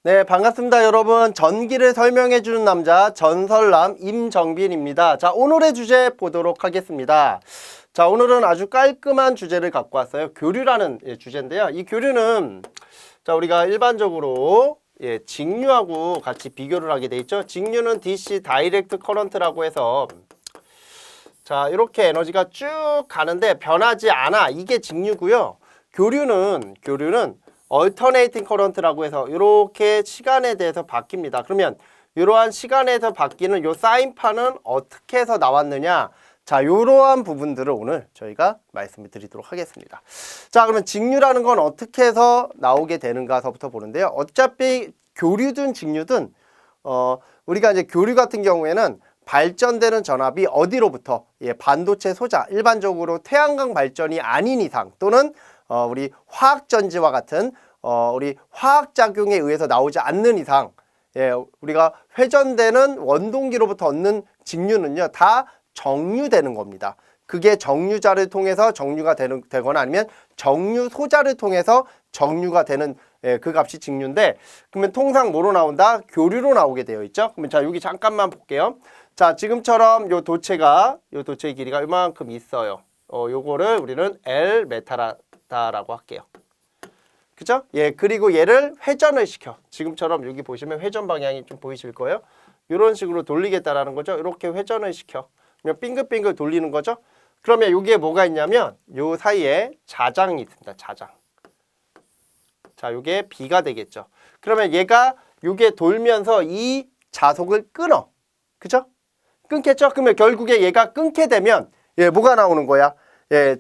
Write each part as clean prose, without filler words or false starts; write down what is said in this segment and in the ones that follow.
네, 반갑습니다, 여러분. 전기를 설명해 주는 남자 전설남 임정빈입니다. 자, 오늘의 주제 보도록 하겠습니다. 자, 오늘은 아주 깔끔한 주제를 갖고 왔어요. 교류라는 주제인데요. 이 교류는 자, 우리가 일반적으로 직류하고 같이 비교를 하게 돼 있죠. 직류는 DC 다이렉트 커런트라고 해서 자, 이렇게 에너지가 쭉 가는데 변하지 않아. 이게 직류고요. 교류는 얼터네이팅 커런트라고 해서 이렇게 시간에 대해서 바뀝니다. 그러면 이러한 시간에서 바뀌는 요 사인판은 어떻게 해서 나왔느냐? 자, 이러한 부분들을 오늘 저희가 말씀을 드리도록 하겠습니다. 자, 그러면 직류라는 건 어떻게 해서 나오게 되는가서부터 보는데요. 어차피 교류든 직류든 우리가 이제 교류 같은 경우에는 발전되는 전압이 어디로부터 반도체 소자, 일반적으로 태양광 발전이 아닌 이상 또는 우리 화학전지와 같은 우리 화학작용에 의해서 나오지 않는 이상 우리가 회전되는 원동기로부터 얻는 직류는요 다 정류되는 겁니다. 그게 정류자를 통해서 정류가 되거나 아니면 정류 소자를 통해서 정류가 되는 그 값이 직류인데, 그러면 통상 뭐로 나온다? 교류로 나오게 되어 있죠. 그러면 자, 여기 잠깐만 볼게요. 자, 지금처럼 요 도체의 길이가 이만큼 있어요. 요거를 우리는 L 메타라고 할게요. 그죠? 그리고 얘를 회전을 시켜. 지금처럼 여기 보시면 회전 방향이 좀 보이실 거예요. 이런 식으로 돌리겠다라는 거죠. 이렇게 회전을 시켜. 그냥 빙글빙글 돌리는 거죠. 그러면 여기에 뭐가 있냐면 요 사이에 자장이 있습니다. 자장. 자, 요게 B가 되겠죠. 그러면 얘가 요게 돌면서 이 자속을 끊어. 그죠? 끊겠죠? 그러면 결국에 얘가 끊게 되면 뭐가 나오는 거야?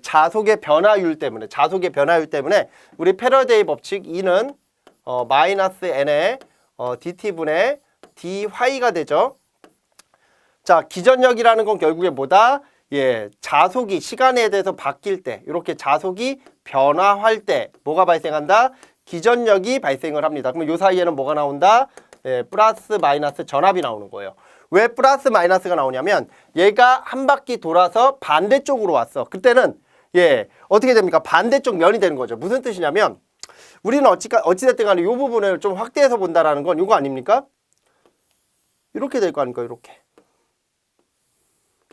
자속의 변화율 때문에 우리 패러데이 법칙 E는 마이너스 N의 dt분의 dy가 되죠. 자, 기전력이라는 건 결국에 뭐다? 자속이 시간에 대해서 바뀔 때, 이렇게 자속이 변화할 때 뭐가 발생한다? 기전력이 발생을 합니다. 그러면 요 사이에는 뭐가 나온다? 플러스 마이너스 전압이 나오는 거예요. 왜 플러스 마이너스가 나오냐면 얘가 한 바퀴 돌아서 반대쪽으로 왔어. 그때는 어떻게 됩니까? 반대쪽 면이 되는 거죠. 무슨 뜻이냐면 우리는 어찌됐든 간에 이 부분을 좀 확대해서 본다라는 건 이거 아닙니까? 이렇게 될 거 아닙니까? 이렇게.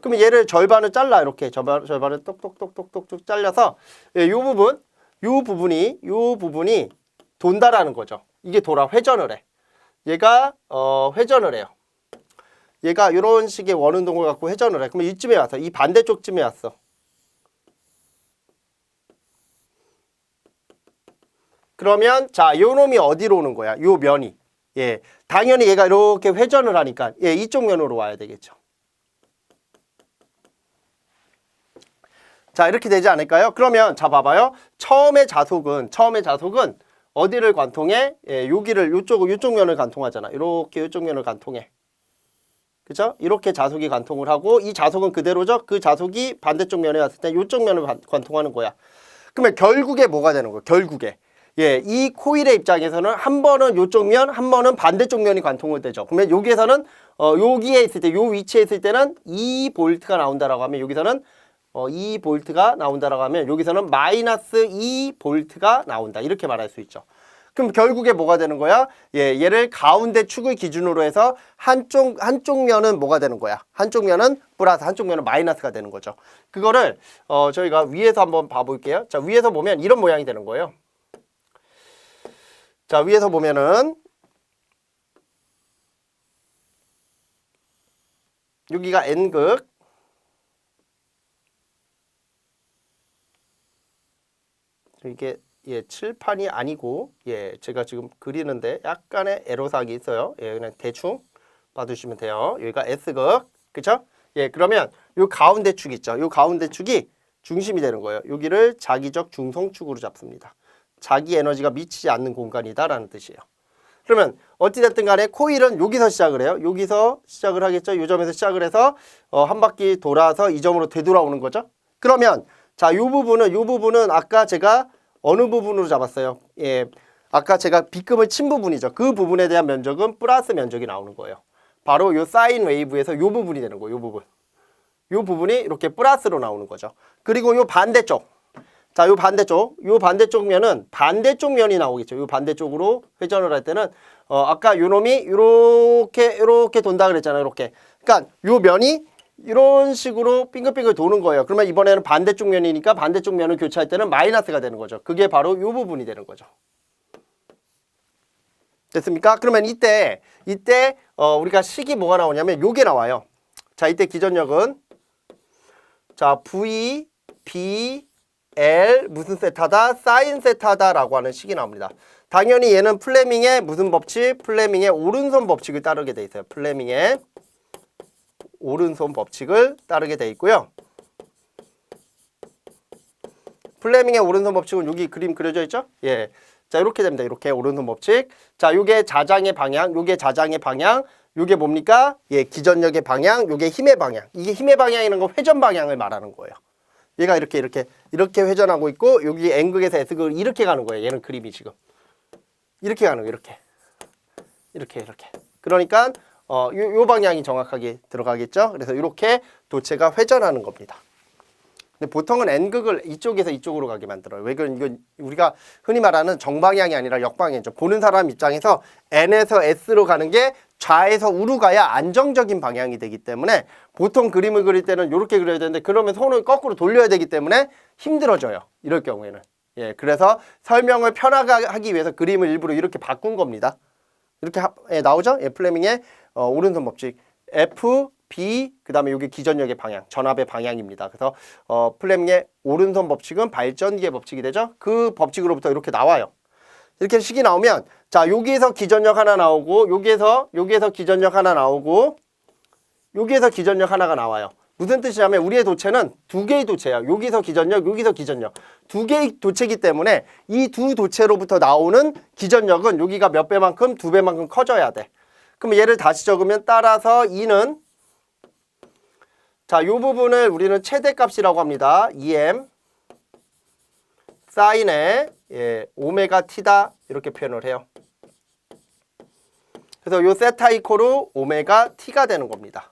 그러면 얘를 절반을 잘라. 이렇게 절반을 똑똑똑똑똑 잘라서 요 부분이 돈다라는 거죠. 이게 돌아 회전을 해. 얘가 회전을 해요. 얘가 이런 식의 원운동을 갖고 회전을 해. 그러면 이쯤에 왔어. 이 반대쪽쯤에 왔어. 그러면 자, 요 놈이 어디로 오는 거야? 요 면이. 당연히 얘가 이렇게 회전을 하니까 이쪽 면으로 와야 되겠죠. 자, 이렇게 되지 않을까요? 그러면 자, 봐봐요. 처음의 자속은 어디를 관통해? 요쪽 면을 관통하잖아. 이렇게 요쪽 면을 관통해. 그죠? 이렇게 자속이 관통을 하고 이 자속은 그대로죠? 그 자속이 반대쪽 면에 왔을 때 요쪽 면을 관통하는 거야. 그러면 결국에 뭐가 되는 거야? 결국에. 이 코일의 입장에서는 한 번은 요쪽 면, 한 번은 반대쪽 면이 관통을 되죠. 그러면 여기에서는 여기에 있을 때, 요 위치에 있을 때는 2V가 나온다라고 하면 여기서는 2V가 나온다라고 하면 여기서는 마이너스 2V가 나온다. 이렇게 말할 수 있죠. 그럼 결국에 뭐가 되는 거야? 얘를 가운데 축을 기준으로 해서 한쪽 면은 뭐가 되는 거야? 한쪽 면은 플러스, 한쪽 면은 마이너스가 되는 거죠. 그거를 저희가 위에서 한번 봐볼게요. 자, 위에서 보면 이런 모양이 되는 거예요. 자, 위에서 보면은 여기가 N극, 이게 칠판이 아니고 제가 지금 그리는데 약간의 애로사항이 있어요. 그냥 대충 봐주시면 돼요. 여기가 S극, 그쵸? 그러면 요 가운데 축 있죠. 요 가운데 축이 중심이 되는 거예요. 여기를 자기적 중성축으로 잡습니다. 자기 에너지가 미치지 않는 공간이다라는 뜻이에요. 그러면 어찌됐든 간에 코일은 여기서 시작을 해요. 여기서 시작을 하겠죠. 요 점에서 시작을 해서 한 바퀴 돌아서 이 점으로 되돌아오는 거죠. 그러면 자, 요 부분은 아까 제가 어느 부분으로 잡았어요? 아까 제가 B급을 친 부분이죠. 그 부분에 대한 면적은 플러스 면적이 나오는 거예요. 바로 요 사인 웨이브에서 요 부분이 되는 거예요. 요 부분이 이렇게 플러스로 나오는 거죠. 그리고 요 반대쪽 자, 요 반대쪽 면은 반대쪽 면이 나오겠죠. 요 반대쪽으로 회전을 할 때는 아까 요 놈이 요렇게 돈다 그랬잖아요. 이렇게. 그러니까 요 면이 이런 식으로 빙글빙글 도는 거예요. 그러면 이번에는 반대쪽 면이니까 반대쪽 면을 교체할 때는 마이너스가 되는 거죠. 그게 바로 요 부분이 되는 거죠. 됐습니까? 그러면 이때 우리가 식이 뭐가 나오냐면 요게 나와요. 자, 이때 기전력은 자, V, B, L 무슨 세타다? 사인 세타다라고 하는 식이 나옵니다. 당연히 얘는 플레밍의 무슨 법칙? 플레밍의 오른손 법칙을 따르게 돼 있어요. 플레밍의 오른손 법칙을 따르게 돼 있고요. 플레밍의 오른손 법칙은 여기 그림 그려져 있죠? 예. 자, 이렇게 됩니다. 이렇게 오른손 법칙. 자, 요게 자장의 방향, 요게 자장의 방향, 요게 뭡니까? 예, 기전력의 방향, 요게 힘의 방향. 이게 힘의 방향이라는 건 회전 방향을 말하는 거예요. 얘가 이렇게 회전하고 있고, 여기 N극에서 S극을 이렇게 가는 거예요. 얘는 그림이 지금. 이렇게 가는 거예요. 이렇게. 그러니까, 요 방향이 정확하게 들어가겠죠? 그래서 이렇게 도체가 회전하는 겁니다. 근데 보통은 N극을 이쪽에서 이쪽으로 가게 만들어요. 왜 그런 이건 우리가 흔히 말하는 정방향이 아니라 역방향이죠. 보는 사람 입장에서 N에서 S로 가는 게 좌에서 우로 가야 안정적인 방향이 되기 때문에 보통 그림을 그릴 때는 이렇게 그려야 되는데 그러면 손을 거꾸로 돌려야 되기 때문에 힘들어져요. 이럴 경우에는. 예, 그래서 설명을 편하게 하기 위해서 그림을 일부러 이렇게 바꾼 겁니다. 이렇게 나오죠? 예, 플레밍의 오른손 법칙. F, B, 그 다음에 여기 기전력의 방향, 전압의 방향입니다. 그래서 플레밍의 오른손 법칙은 발전기의 법칙이 되죠. 그 법칙으로부터 이렇게 나와요. 이렇게 식이 나오면 자, 여기에서 기전력 하나 나오고 여기에서 기전력 하나 나오고 여기에서 기전력 하나가 나와요. 무슨 뜻이냐면 우리의 도체는 두 개의 도체예요. 여기서 기전력, 여기서 기전력. 두 개의 도체이기 때문에 이 두 도체로부터 나오는 기전력은 여기가 몇 배만큼, 두 배만큼 커져야 돼. 그럼 얘를 다시 적으면 따라서 2는 자, 이 부분을 우리는 최대값이라고 합니다. 2m 사인의 오메가 t다 이렇게 표현을 해요. 그래서 요 세타 이코르 오메가 t가 되는 겁니다.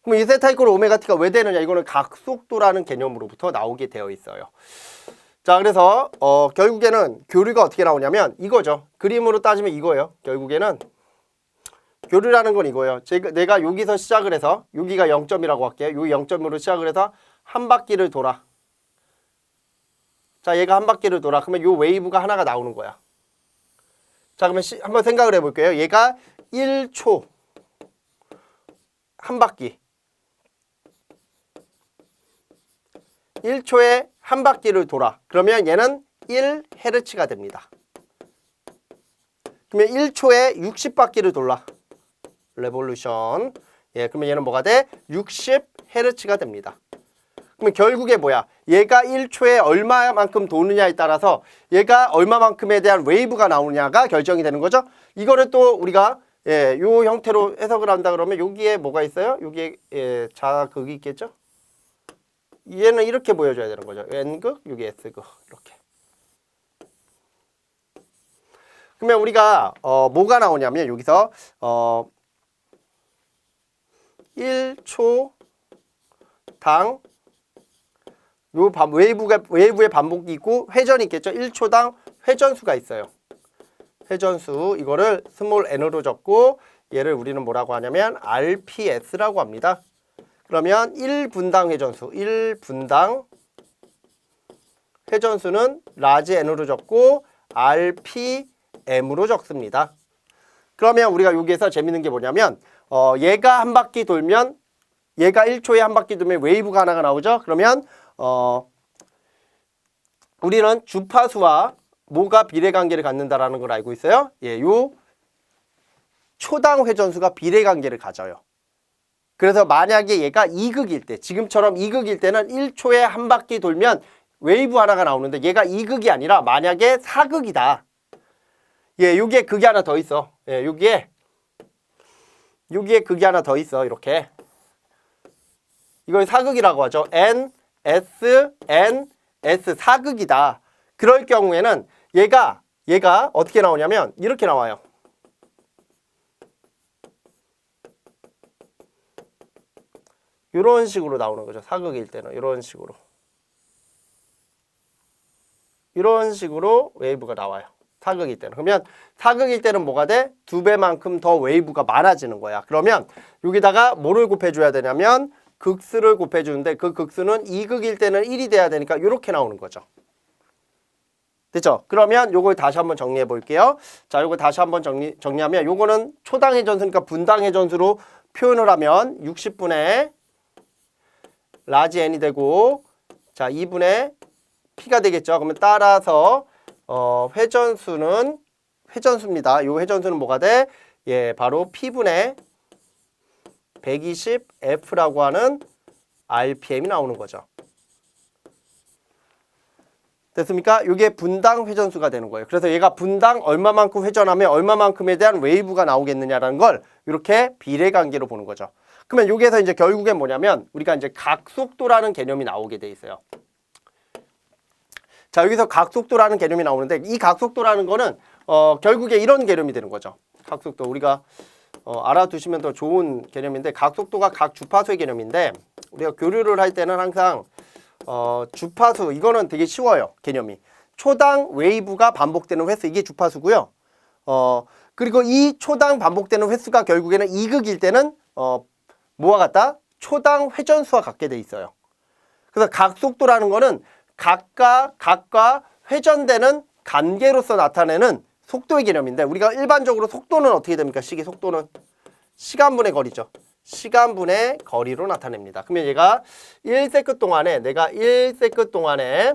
그럼 이 세타 이코르 오메가 t가 왜 되느냐? 이거는 각속도라는 개념으로부터 나오게 되어 있어요. 자, 그래서 결국에는 교류가 어떻게 나오냐면 이거죠. 그림으로 따지면 이거예요. 결국에는 교류라는 건 이거예요. 내가 여기서 시작을 해서 여기가 0점이라고 할게요. 요 0점으로 시작을 해서 한 바퀴를 돌아. 자, 얘가 한 바퀴를 돌아. 그러면 요 웨이브가 하나가 나오는 거야. 자, 그러면 한번 생각을 해볼게요. 얘가 1초 한 바퀴. 1초에 한 바퀴를 돌아. 그러면 얘는 1헤르츠가 됩니다. 그러면 1초에 60바퀴를 돌아. 레볼루션. 예, 그러면 얘는 뭐가 돼? 60헤르츠가 됩니다. 그러면 결국에 뭐야? 얘가 1초에 얼마만큼 도느냐에 따라서 얘가 얼마만큼에 대한 웨이브가 나오느냐가 결정이 되는 거죠. 이거를 또 우리가 요 형태로 해석을 한다 그러면 여기에 뭐가 있어요? 여기에 자극이 있겠죠? 얘는 이렇게 보여줘야 되는 거죠. N극, 여기 S극 이렇게. 그러면 우리가 뭐가 나오냐면 여기서 1초당 요 웨이브의 반복이 있고 회전이 있겠죠. 1초당 회전수가 있어요. 회전수 이거를 스몰 n으로 적고 얘를 우리는 뭐라고 하냐면 RPS라고 합니다. 그러면 1분당 회전수, 1분당 회전수는 라지 n으로 적고 RPM으로 적습니다. 그러면 우리가 여기에서 재밌는 게 뭐냐면 얘가 한 바퀴 돌면 얘가 1초에 한 바퀴 돌면 웨이브가 하나가 나오죠. 그러면 우리는 주파수와 뭐가 비례관계를 갖는다라는 걸 알고 있어요. 예, 요 초당 회전수가 비례관계를 가져요. 그래서 만약에 얘가 2극일 때, 지금처럼 2극일 때는 1초에 한 바퀴 돌면 웨이브 하나가 나오는데 얘가 2극이 아니라 만약에 4극이다. 예, 여기에 극이 하나 더 있어. 예, 여기에 극이 하나 더 있어. 이렇게. 이걸 4극이라고 하죠. N, S, N, S 4극이다. 그럴 경우에는 얘가 어떻게 나오냐면 이렇게 나와요. 이런 식으로 나오는 거죠. 4극일 때는 이런 식으로. 이런 식으로 웨이브가 나와요. 사극일 때는. 그러면 사극일 때는 뭐가 돼? 2배만큼 더 웨이브가 많아지는 거야. 그러면 여기다가 뭐를 곱해줘야 되냐면 극수를 곱해주는데 그 극수는 2극일 때는 1이 돼야 되니까 이렇게 나오는 거죠. 됐죠? 그러면 요걸 다시 한번 정리해 볼게요. 자, 요거 다시 한번 정리하면 요거는 초당의 전수니까 분당의 전수로 표현을 하면 60분의 라지 n이 되고 자, 2분의 p가 되겠죠. 그러면 따라서 회전수입니다. 요 회전수는 뭐가 돼? 예, 바로 p분의 120f라고 하는 RPM이 나오는 거죠. 됐습니까? 이게 분당 회전수가 되는 거예요. 그래서 얘가 분당 얼마만큼 회전하면 얼마만큼에 대한 웨이브가 나오겠느냐라는 걸 이렇게 비례관계로 보는 거죠. 그러면 여기에서 이제 결국엔 뭐냐면 우리가 이제 각속도라는 개념이 나오게 돼 있어요. 자, 여기서 각속도라는 개념이 나오는데 이 각속도라는 거는 결국에 이런 개념이 되는 거죠. 각속도 우리가 알아두시면 더 좋은 개념인데 각속도가 각 주파수의 개념인데 우리가 교류를 할 때는 항상 주파수 이거는 되게 쉬워요. 개념이 초당 웨이브가 반복되는 횟수 이게 주파수고요. 그리고 이 초당 반복되는 횟수가 결국에는 2극일 때는 뭐와 같다? 초당 회전수와 같게 돼 있어요. 그래서 각속도라는 거는 각과 회전되는 관계로서 나타내는 속도의 개념인데 우리가 일반적으로 속도는 어떻게 됩니까? 시계 속도는 시간분의 거리죠. 시간분의 거리로 나타냅니다. 그러면 얘가 1세컨 동안에 내가 1세컨 동안에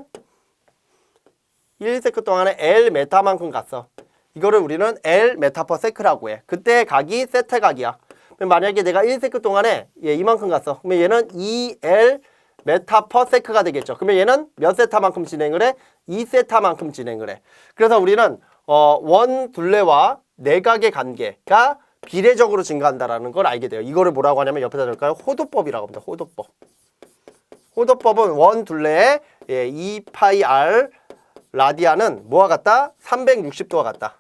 L 메타만큼 갔어. 이거를 우리는 L 메타 퍼 세크라고 해. 그때 각이 세타 각이야. 그럼 만약에 내가 1세컨 동안에 이만큼 갔어. 그러면 얘는 2L 메타 퍼 세크가 되겠죠. 그러면 얘는 몇 세타만큼 진행을 해? 2세타만큼 진행을 해. 그래서 우리는 원 둘레와 내각의 관계가 비례적으로 증가한다라는 걸 알게 돼요. 이거를 뭐라고 하냐면 옆에다 적을까요? 호도법이라고 합니다. 호도법. 호도법은 원 둘레의 2파이 r 라디안은 뭐와 같다? 360도와 같다.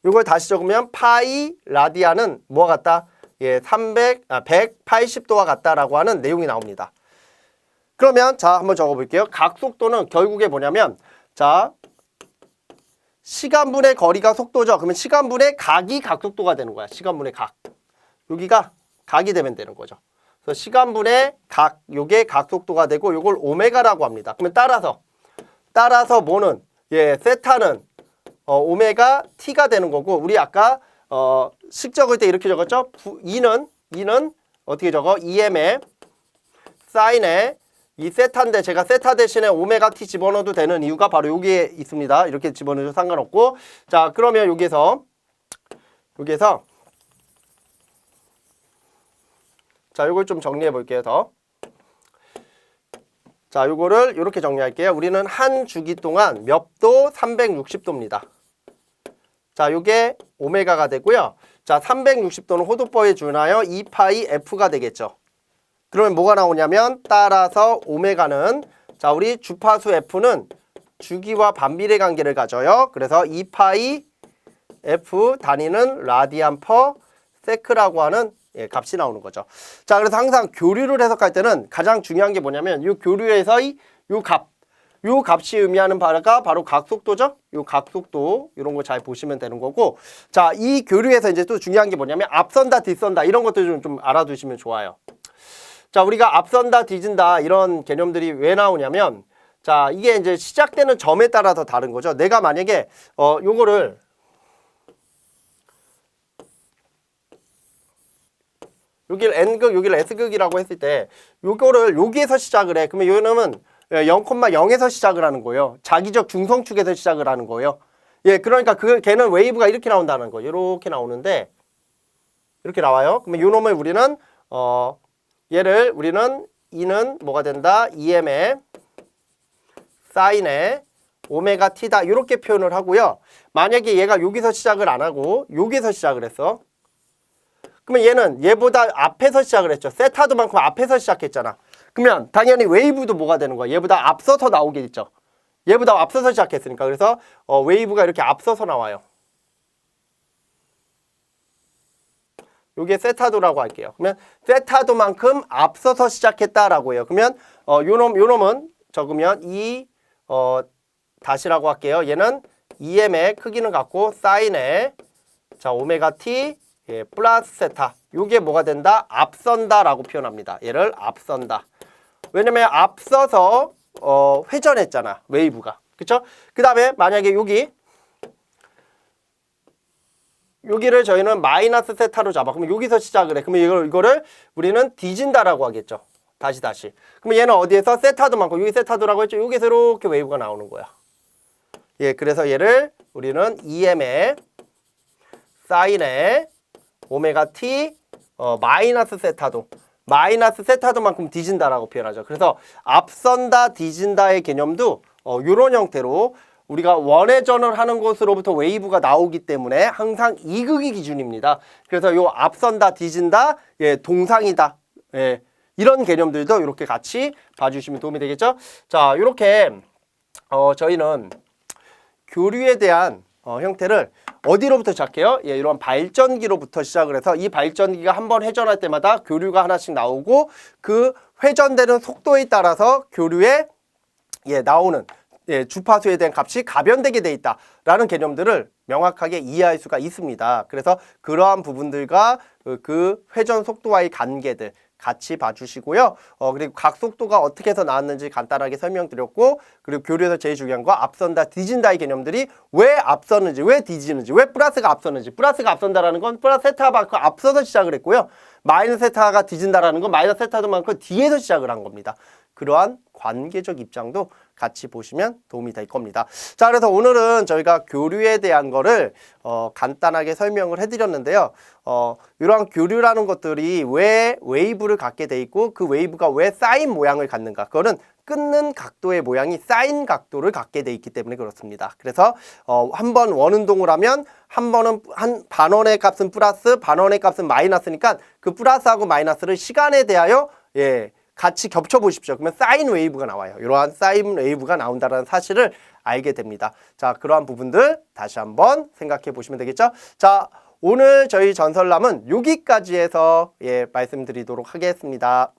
이걸 다시 적으면 파이 라디안은 뭐와 같다? 180도와 같다라고 하는 내용이 나옵니다. 그러면 자 한번 적어볼게요. 각속도는 결국에 뭐냐면 자 시간분의 거리가 속도죠. 그러면 시간분의 각이 각속도가 되는 거야. 시간분의 각. 여기가 각이 되면 되는 거죠. 그래서 시간분의 각, 요게 각속도가 되고 요걸 오메가라고 합니다. 그러면 따라서 뭐는 세타는 오메가 t가 되는 거고 우리 아까 식 적을 때 이렇게 적었죠? 2는 어떻게 적어? EM의 사인에 이 세타인데 제가 세타 대신에 오메가 t 집어넣어도 되는 이유가 바로 여기에 있습니다. 이렇게 집어넣어도 상관없고 자 그러면 여기에서 자 요걸 좀 정리해 볼게요. 자 요거를 이렇게 정리할게요. 우리는 한 주기 동안 몇 도? 360도입니다. 자 요게 오메가가 되고요. 자 360도는 호도법에 준하여 2파이 f가 되겠죠. 그러면 뭐가 나오냐면 따라서 오메가는 자 우리 주파수 f는 주기와 반비례 관계를 가져요. 그래서 2파이 f 단위는 라디안 퍼 세크라고 하는 값이 나오는 거죠. 자 그래서 항상 교류를 해석할 때는 가장 중요한 게 뭐냐면 이 교류에서의 요 값이 의미하는 바가 바로 각속도죠. 요 각속도 이런 거 잘 보시면 되는 거고 자 이 교류에서 이제 또 중요한 게 뭐냐면 앞선다 뒤선다 이런 것들 좀 알아두시면 좋아요. 자 우리가 앞선다 뒤진다 이런 개념들이 왜 나오냐면 자 이게 이제 시작되는 점에 따라서 다른 거죠. 내가 만약에 요거를 여기를 n극 여기를 s극이라고 했을 때 요거를 여기에서 시작을 해. 그러면 요 놈은 0,0에서 시작을 하는 거예요. 자기적 중성축에서 시작을 하는 거예요. 그러니까 걔는 웨이브가 이렇게 나온다는 거예요. 이렇게 나오는데 이렇게 나와요. 그러면 요 놈을 우리는 얘를 우리는 이는 뭐가 된다? EM의 사인의 오메가 t다 이렇게 표현을 하고요. 만약에 얘가 여기서 시작을 안 하고 여기서 시작을 했어. 그러면 얘는 얘보다 앞에서 시작을 했죠. 세타도만큼 앞에서 시작했잖아. 그러면 당연히 웨이브도 뭐가 되는 거야? 얘보다 앞서서 나오겠죠. 얘보다 앞서서 시작했으니까. 그래서 웨이브가 이렇게 앞서서 나와요. 요게 세타도라고 할게요. 그러면 세타도만큼 앞서서 시작했다라고 해요. 그러면 요 놈은 적으면 이 다시라고 할게요. 얘는 EM의 크기는 같고 사인의 자 오메가 t 플러스 세타 요게 뭐가 된다? 앞선다 라고 표현합니다. 얘를 앞선다. 왜냐면 앞서서 회전했잖아. 웨이브가. 그쵸? 그 다음에 만약에 여기를 저희는 마이너스 세타로 잡아. 그러면 여기서 시작을 해. 그러면 이거를 우리는 뒤진다라고 하겠죠. 다시. 그러면 얘는 어디에서 세타도 많고 여기 세타도라고 했죠. 여기서 이렇게 웨이브가 나오는 거야. 예, 그래서 얘를 우리는 EM의 사인의 오메가 t 마이너스 세타도만큼 뒤진다라고 표현하죠. 그래서 앞선다, 뒤진다의 개념도 이런 형태로 우리가 원회전을 하는 곳으로부터 웨이브가 나오기 때문에 항상 이극이 기준입니다. 그래서 요 앞선다, 뒤진다, 예, 동상이다. 예, 이런 개념들도 이렇게 같이 봐주시면 도움이 되겠죠. 자, 이렇게 저희는 교류에 대한 형태를 어디로부터 시작해요? 예, 이런 발전기로부터 시작을 해서 이 발전기가 한번 회전할 때마다 교류가 하나씩 나오고 그 회전되는 속도에 따라서 교류에 나오는 주파수에 대한 값이 가변되게 돼 있다라는 개념들을 명확하게 이해할 수가 있습니다. 그래서 그러한 부분들과 그 회전 속도와의 관계들 같이 봐주시고요. 그리고 각 속도가 어떻게 해서 나왔는지 간단하게 설명드렸고, 그리고 교류에서 제일 중요한 거 앞선다, 뒤진다의 개념들이 왜 앞서는지, 왜 뒤지는지, 왜 플러스가 앞서는지. 플러스가 앞선다라는 건 플러스 세타만큼 앞서서 시작을 했고요. 마이너스 세타가 뒤진다라는 건 마이너스 세타만큼 뒤에서 시작을 한 겁니다. 그러한 관계적 입장도 같이 보시면 도움이 될 겁니다. 자, 그래서 오늘은 저희가 교류에 대한 거를 간단하게 설명을 해드렸는데요. 이러한 교류라는 것들이 왜 웨이브를 갖게 돼 있고 그 웨이브가 왜 사인 모양을 갖는가. 그거는 끊는 각도의 모양이 사인 각도를 갖게 돼 있기 때문에 그렇습니다. 그래서 한 번 원운동을 하면 한 번은 한 반원의 값은 플러스, 반원의 값은 마이너스니까 그 플러스하고 마이너스를 시간에 대하여 같이 겹쳐 보십시오. 그러면 사인 웨이브가 나와요. 이러한 사인 웨이브가 나온다는 사실을 알게 됩니다. 자, 그러한 부분들 다시 한번 생각해 보시면 되겠죠? 자, 오늘 저희 전설남은 여기까지 해서 말씀드리도록 하겠습니다.